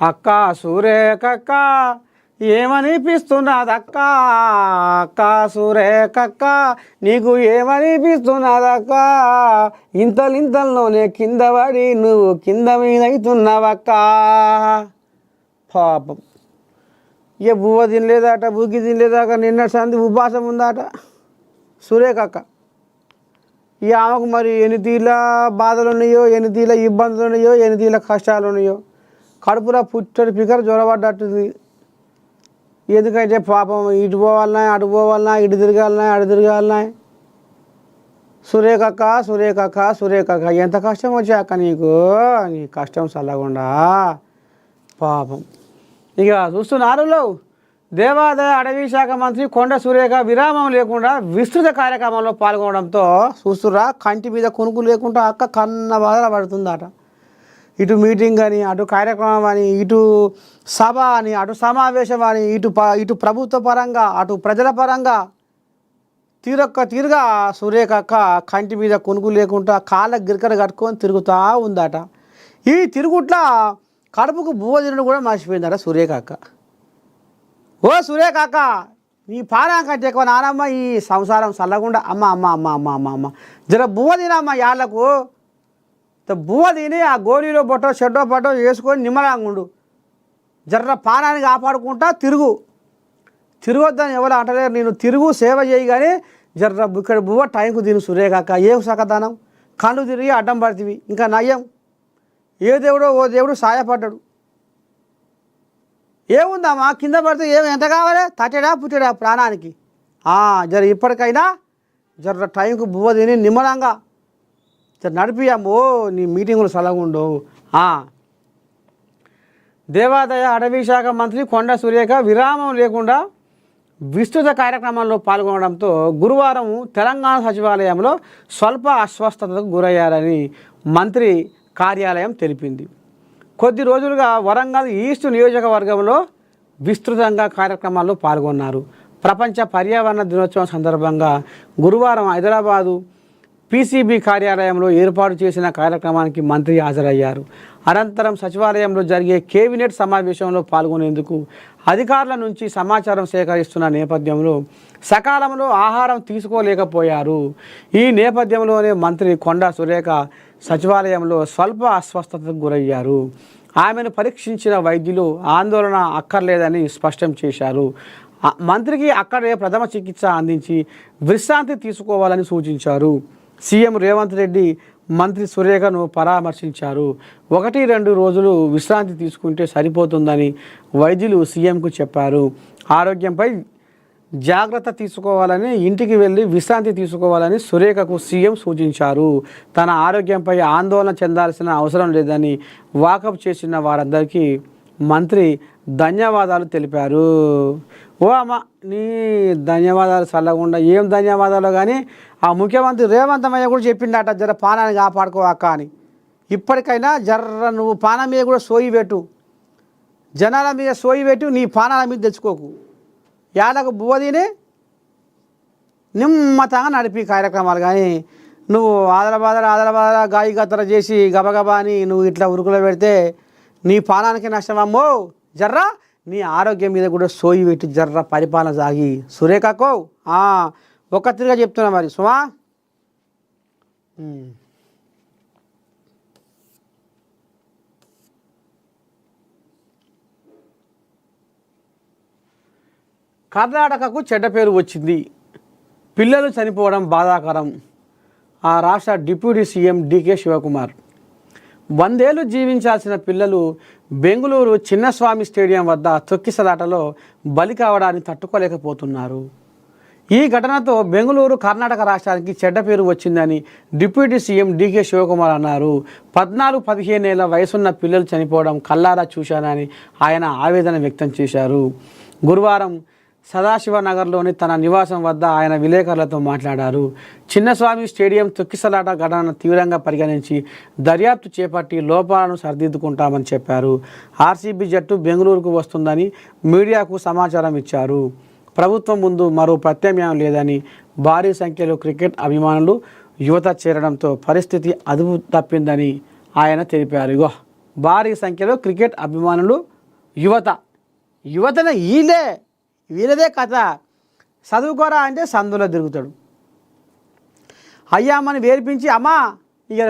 అక్క సురేఖక్క ఏమనిపిస్తున్నదక్క అక్క సురేఖక్క నీకు ఏమనిపిస్తున్నదక్క ఇంతలింతల్లోనే కింద పడి నువ్వు కింద మీద అవుతున్నావక్క. పాపం ఇక బువ్వ తినలేదట, బుగ్గి తినలేదాక నిన్న సంది ఉపాసం ఉందట సురేఖక్క. ఇక ఆమెకు మరి ఎన్ని తీర్ల బాధలు ఉన్నాయో, ఎన్ని తీర్ల ఇబ్బందులు ఉన్నాయో, ఎన్ని తీర్ల కష్టాలు ఉన్నాయో, కడుపులో పుట్టడి పికర్ జ్వరపడ్డట్టుంది. ఎందుకంటే పాపం ఇటు పోవాలన్నా అటు పోవాలన్నా, ఇటు తిరగాలన్నా అటు తిరగాలన్నా. సురేఖక్క సురేఖక్క సురేఖక్క ఎంత కష్టం వచ్చాక నీకు, నీ కష్టం చల్లకుండా పాపం. ఇక చూస్తున్నారు దేవాదాయ అటవీ శాఖ మంత్రి కొండ సురేఖ విరామం లేకుండా విస్తృత కార్యక్రమంలో పాల్గొనడంతో చూస్తురా కంటి మీద కొనుక్కు లేకుండా అక్క కన్న బాధలు పడుతుందట. ఇటు మీటింగ్ అని, అటు కార్యక్రమం అని, ఇటు సభ అని, అటు సమావేశం అని, ఇటు ప్రభుత్వ పరంగా అటు ప్రజల పరంగా తీరుగా సురేఖక్క కంటి మీద కొనుక్కు లేకుండా కాళ్ళ గిరికర కట్టుకొని తిరుగుతూ ఉందట. ఈ తిరుగుట్ల కడుపుకు బువ్వ తినడం కూడా మర్చిపోయిందట సురేఖక్క. ఓ సురేఖక్క నీ పానం కంటే ఎక్కువ నానమ్మ ఈ సంసారం చల్లకుండా అమ్మ అమ్మ అమ్మ అమ్మ అమ్మ అమ్మ జర బువ్వ తినమ్మ యాళ్లకు బువ్వ తిని ఆ గోళీలో బొట్టో చెడ్డో పట్టో వేసుకొని నిమ్మలంగా ఉండు. జర్ర పానాన్ని కాపాడుకుంటా తిరగొద్దని ఎవరు అంటలేరు. నేను తిరుగు సేవ చేయి కానీ జర్ర ఇక్కడ బువ్వ టైంకు తిను సురేఖక్క. ఏ సకదానం కళ్ళు తిరిగి అడ్డం పడుతుంది. ఇంకా నయ్యం ఏ దేవుడో ఓ దేవుడు సాయపడ్డాడు. ఏముందమ్మా కింద పడితే ఎంత కావాలి, తట్టడా పుట్టడా ప్రాణానికి. జర ఇప్పటికైనా జర టైంకు బువ్వ తిని నిమ్మలంగా జర నడిపియమ్మో నీ మీటింగులు సలగుండవు. దేవాదాయ అటవీ శాఖ మంత్రి కొండ సురేఖ విరామం లేకుండా విస్తృత కార్యక్రమంలో పాల్గొనడంతో గురువారం తెలంగాణ సచివాలయంలో స్వల్ప అస్వస్థతకు గురయ్యారని మంత్రి కార్యాలయం తెలిపింది. కొద్ది రోజులుగా వరంగల్ ఈస్ట్ నియోజకవర్గంలో విస్తృతంగా కార్యక్రమాల్లో పాల్గొన్నారు. ప్రపంచ పర్యావరణ దినోత్సవం సందర్భంగా గురువారం హైదరాబాదు పీసీబీ కార్యాలయంలో ఏర్పాటు చేసిన కార్యక్రమానికి మంత్రి హాజరయ్యారు. అనంతరం సచివాలయంలో జరిగే కేబినెట్ సమావేశంలో పాల్గొనేందుకు అధికారుల నుంచి సమాచారం సేకరిస్తున్న నేపథ్యంలో సకాలంలో ఆహారం తీసుకోలేకపోయారు. ఈ నేపథ్యంలోనే మంత్రి కొండా సురేఖ సచివాలయంలో స్వల్ప అస్వస్థతకు గురయ్యారు. ఆమెను పరీక్షించిన వైద్యులు ఆందోళన అక్కర్లేదని స్పష్టం చేశారు. మంత్రికి అక్కడే ప్రథమ చికిత్స అందించి విశ్రాంతి తీసుకోవాలని సూచించారు. సీఎం రేవంత్ రెడ్డి మంత్రి సురేఖను పరామర్శించారు. 1-2 రోజులు విశ్రాంతి తీసుకుంటే సరిపోతుందని వైద్యులు సీఎంకు చెప్పారు. ఆరోగ్యంపై జాగ్రత్త తీసుకోవాలని, ఇంటికి వెళ్ళి విశ్రాంతి తీసుకోవాలని సురేఖకు సీఎం సూచించారు. తన ఆరోగ్యంపై ఆందోళన చెందాల్సిన అవసరం లేదని వాకప్ చేసిన వారందరికీ మంత్రి ధన్యవాదాలు తెలిపారు. ఓ అమ్మ నీ ధన్యవాదాలు చల్లకుండా ఏం ధన్యవాదాలు కానీ ఆ ముఖ్యమంత్రి రేవంత్ అయ్య కూడా చెప్పిండట జర పానాన్ని కాపాడుకోవాక అని. ఇప్పటికైనా జర్ర నువ్వు పానం మీద కూడా సోయి పెట్టు, జనాల మీద సోయి పెట్టు, నీ పానాల మీద తెచ్చుకోకు. యాలకు బువ్వ తిని నిమ్మతంగా నడిపి కార్యక్రమాలు. కానీ నువ్వు ఆదల గాయి గత్తర చేసి గబగబా అని నువ్వు ఇట్లా ఉరుకులో పెడితే నీ పానానికి నష్టమమ్మో. జర్రా నీ ఆరోగ్యం మీద కూడా సోయి పెట్టి జర్ర పరిపాలన సాగి సురేఖకో ఒక్కతిరిగా చెప్తున్నా మరి సుమా. కర్ణాటకకు చెడ్డ పేరు వచ్చింది. పిల్లలు చనిపోవడం బాధాకరం. ఆ రాష్ట్ర డిప్యూటీ సీఎం డీకే శివకుమార్ 100 ఏళ్ళు జీవించాల్సిన పిల్లలు బెంగళూరు చిన్నస్వామి స్టేడియం వద్ద తొక్కిసలాటలో బలి కావడాన్ని తట్టుకోలేకపోతున్నారు. ఈ ఘటనతో బెంగళూరు కర్ణాటక రాష్ట్రానికి చెడ్డ పేరు వచ్చిందని డిప్యూటీ సీఎం డీకే శివకుమార్ అన్నారు. 14-15 ఏళ్ల వయసున్న పిల్లలు చనిపోవడం కల్లారా చూశానని ఆయన ఆవేదన వ్యక్తం చేశారు. గురువారం సదాశివనగర్లోని తన నివాసం వద్ద ఆయన విలేకరులతో మాట్లాడారు. చిన్నస్వామి స్టేడియం తొక్కిసలాట ఘటనను తీవ్రంగా పరిగణించి దర్యాప్తు చేపట్టి లోపాలను సరిదిద్దుకుంటామని చెప్పారు. ఆర్సీబీ జట్టు బెంగళూరుకు వస్తుందని మీడియాకు సమాచారం ఇచ్చారు. ప్రభుత్వం ముందు మరో ప్రత్యామ్నాయం లేదని, భారీ సంఖ్యలో క్రికెట్ అభిమానులు యువత చేరడంతో పరిస్థితి అదుపు తప్పిందని ఆయన తెలిపారు. భారీ సంఖ్యలో క్రికెట్ అభిమానులు యువతను వీళ్ళదే కథ. చదువుకోరా అంటే సందులో తిరుగుతాడు. అయ్యామని వేర్పించి అమ్మా ఇక